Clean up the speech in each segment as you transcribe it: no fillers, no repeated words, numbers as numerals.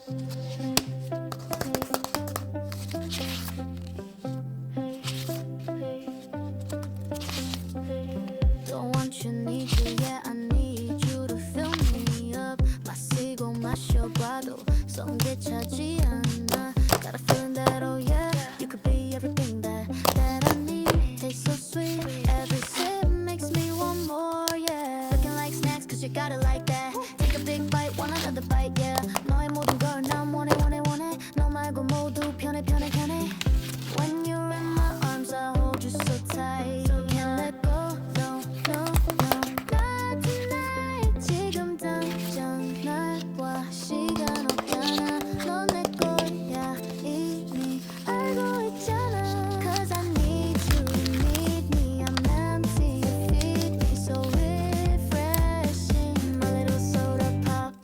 Don't want you, need you, yeah, I need you to fill me up. 마시고 마셔봐도 성게 차지 않아. Got a feeling that, oh yeah, you could be everything that I need. Tastes so sweet, every sip makes me want more, yeah. Looking like snacks, cause you got it like that. Take a big bite, want another bite, yeah. 너의 모든 걸 난 원해, 원해, 원해. 너 말고 모두 편해, 편해, 편해. When you're in my arms, I hold you so tight. Can't let go, no, no, no. Not tonight, 지금 당장 날와 시간 없잖아. 넌 내 거야, 이미 알고 있잖아. Cause I need you, need me. I'm empty, you feed me so refreshing. My little soda pop,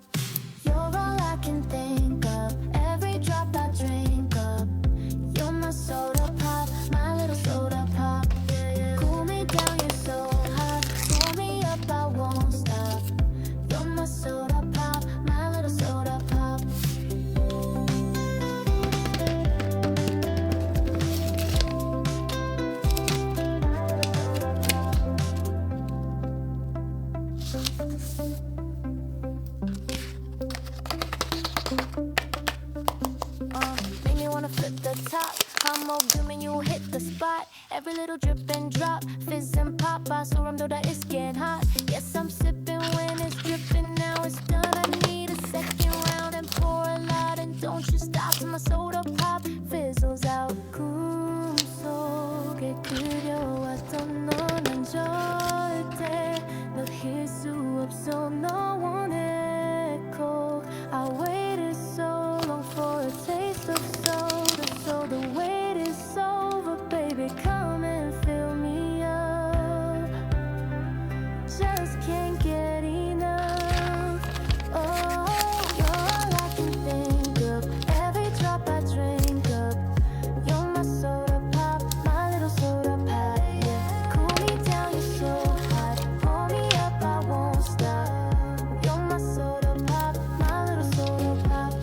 you're all I can think of. Every drop I drink up, you're my soda pop, my little soda pop. Cool me down, you're so hot. Pull me up, I won't stop. You're my soda pop, my little soda pop. Make me wanna flip the top. I'm open you hit the spot. Every little drip and drop, fizz and pop. I saw that it's getting hot. Yes, I'm sipping when it's dripping. Now it's done. I need a second round and pour a lot. And don't you stop till my soda pop fizzles out. 꿈속에 그려왔던 너는 절대 놓일 수 없어. 너 원해 꼭. I waited so long for a taste of soda. So the wait is over, baby. Come and fill me up. Just can't get enough. Oh, you're all I can think of. Every drop I drink up. You're my soda pop, my little soda pop. Yeah, cool me down, you're so hot. Pull me up, I won't stop. You're my soda pop, my little soda pop.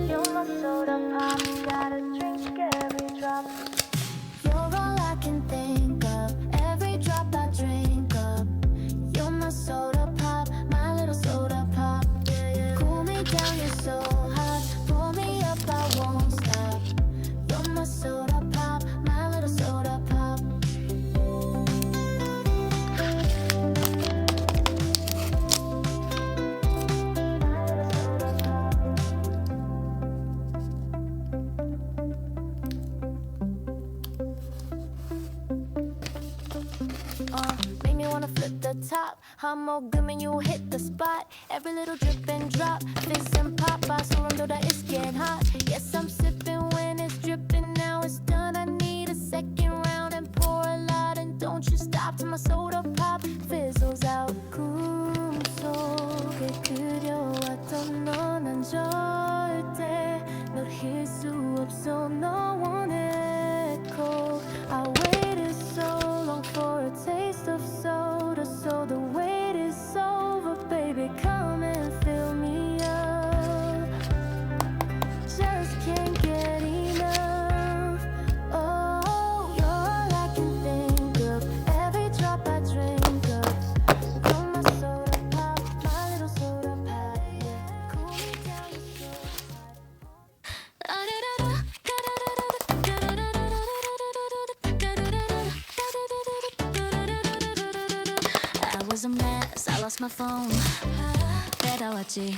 You're my soda pop, gotta drink every drop. You're all I can think of. Every drop I drink up. You're my soda pop, my little soda pop. Cool me down, you're so hot. Pull me up, I won't stop. You're my soda pop, my little soda pop. Make me wanna flip the top. I'm open you hit the spot. Every little drip and drop, fizz and pop. I surrender that it's getting hot. Yes, I'm sipping when it's dripping. Now it's done. I need a second round and pour a lot. And don't you stop till my soda pop fizzles out. 꿈속에 그려왔던 너는 절대 놓일 수 없어. 너 원해 꼭. I waited so long for a taste of soda. So the wait is over, baby. Come and fill me up. Just can't get enough. Oh, you're all I can think of. Every drop I drink up. You're my soda pop, my little soda pop. Yeah, cool me down, you're so hot. I was a mess, I lost my phone. 배달왔지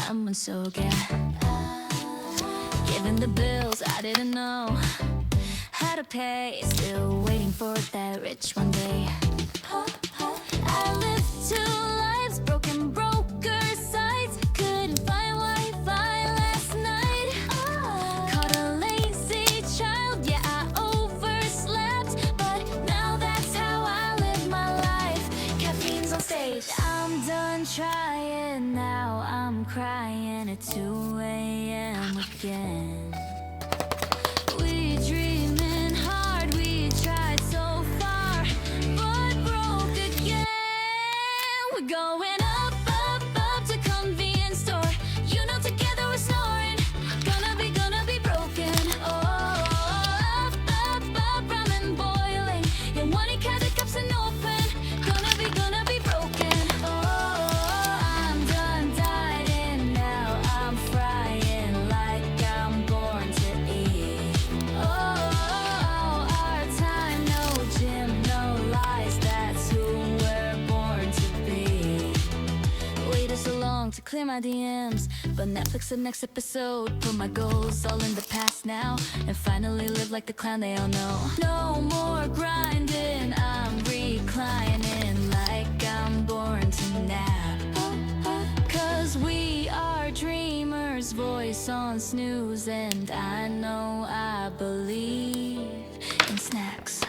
안문 속에. Given the bills, I didn't know how to pay. Still waiting for that rich one day. I lived two lives, broken broker sites. Couldn't find Wi-Fi last night. Caught a lazy child, yeah, I overslept. But now that's how I live my life. Caffeine's on stage. I'm done trying now, I'm crying at 2 2 a.m. again. We dreaming hard, we tried so far, but broke again. We're going up, up, up to convenience store. You know together we're snoring. Gonna be broken. Oh, up, up, up, ramen boiling. Yeah, wanting the cups and open. Gonna be broken. Oh, I'm done dieting now. I'm frying like I'm born to eat. Oh, our time, no gym, no lies. That's who we're born to be. Waited so long to clear my DMs, but Netflix the next episode. Put my goals all in the past now, and finally live like the clown they all know. No more grinding, I'm reclining like I'm born to nap. Cause we are dreamers, voice on snooze, and I know I believe in snacks.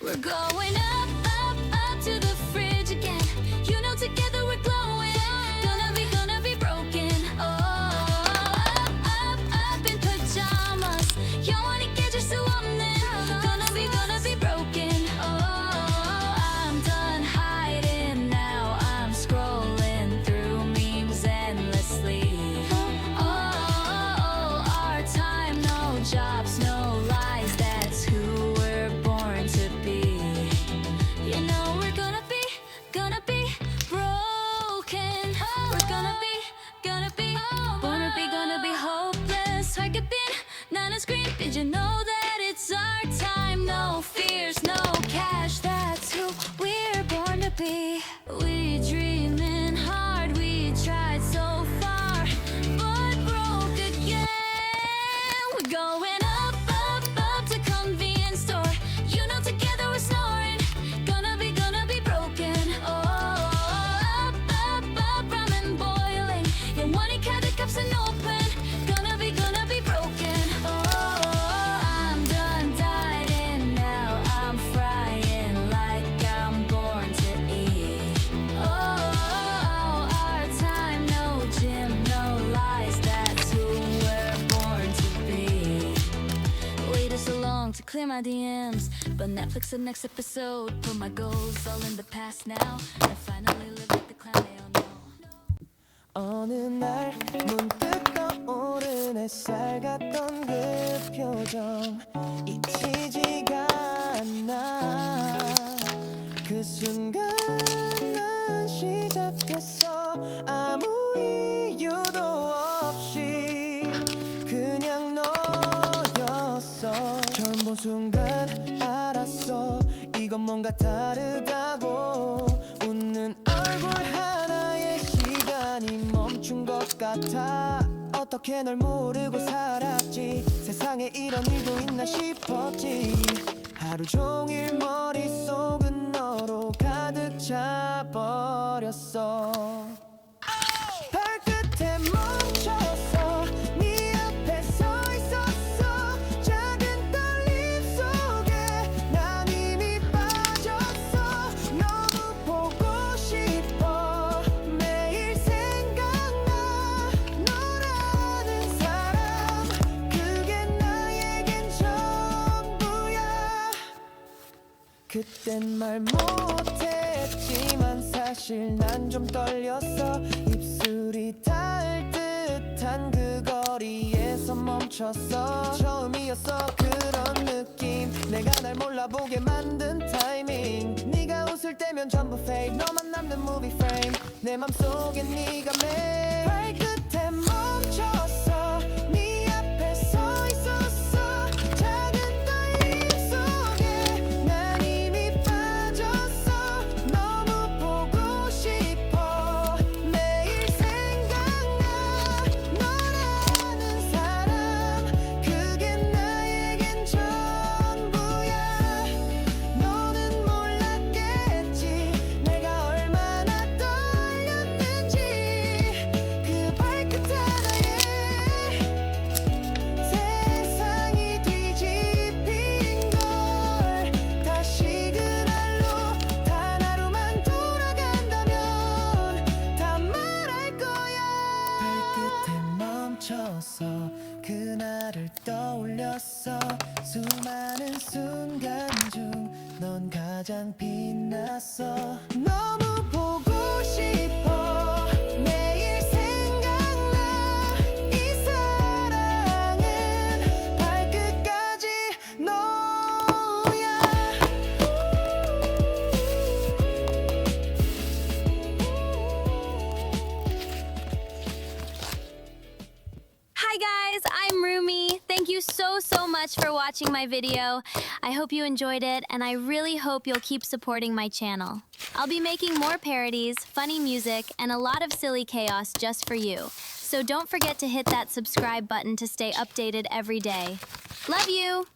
We're going up, up, up to the fridge again. You know together we're glowing. Gonna be broken. Oh, up, up in pajamas. 영원히 깨질 수 없는. Gonna be broken. Oh, I'm done hiding now. I'm scrolling through memes endlessly. Oh, our time, no jobs, no lies. That's who we're born to be. You know we're gonna be broken. We're gonna be hopeless. 밝게 빈 나는 screen. Did you know that it's our time? No fears, no cash. That's who we're born to be. We dreaming hard, we tried so far, but broke again. We're going up, up, up to convenience store. You know together we're snoring. Gonna be broken. Oh, up, up, up, ramen boiling. Yeah, wanting the cups and open. Gonna be broken. Oh, I'm done dieting now. I'm frying like I'm born to eat. Oh, our time, no gym, no lies. That's who we're born to be. Waited so long to clear my DMs, but Netflix the next episode. Put my goals all in the past now, and finally live like the clown they all know. 어느 날 문득 떠오른 햇살 같던 그 표정 잊히지가 않아. 그 순간 난 시작했어. 아무 이유도 없이 그냥 너였어. 처음 본 순간 알았어. 이건 뭔가 다르다고. 웃는 얼굴 하나에 시간이 멈춘 것 같아. 어떻게 널 모르고 살았지. 세상에 이런 일도 있나 싶었지. 하루 종일 머릿속은 너로 가득 차버렸어. 발끝에 멈췄어. 네 앞에 서 있었어. 작은 떨림 속에 난 이미 빠졌어. 너무 보고 싶어. 매일 생각나. 너라는 사람 그게 나에겐 전부야. 그땐 말 못했지만 사실 난 좀 떨렸어. 입술이 닿을 듯한 그 거리에서 멈췄어. 처음이었어 그런 느낌. 내가 날 몰라보게 만든 타이밍. 네가 웃을 때면 전부 fake. 너만 남는 movie frame. 내 맘속에 네가 매일 발끝에 멈췄어. 네 앞에 서 있었어. 작은 떨림 속에 난 이미 빠졌어. 너무 보고 싶어. 매일 생각나. 너라는 사람 그게 나에겐 전부야. 너는 몰랐겠지. 내가 얼마나 떨렸는지. 그 발끝에 있었어 그날을 떠올렸어 수많은 순간 중 넌 가장 빛났어 너무 보고 싶어 매일 생각나 이 사랑은 발끝까지 너야 Hi guys, I'm RUMI. Thank you so much for watching my video. I hope you enjoyed it and I really hope you'll keep supporting my channel. I'll be making more parodies, funny music, and a lot of silly chaos just for you. So don't forget to hit that subscribe button to stay updated every day. Love you!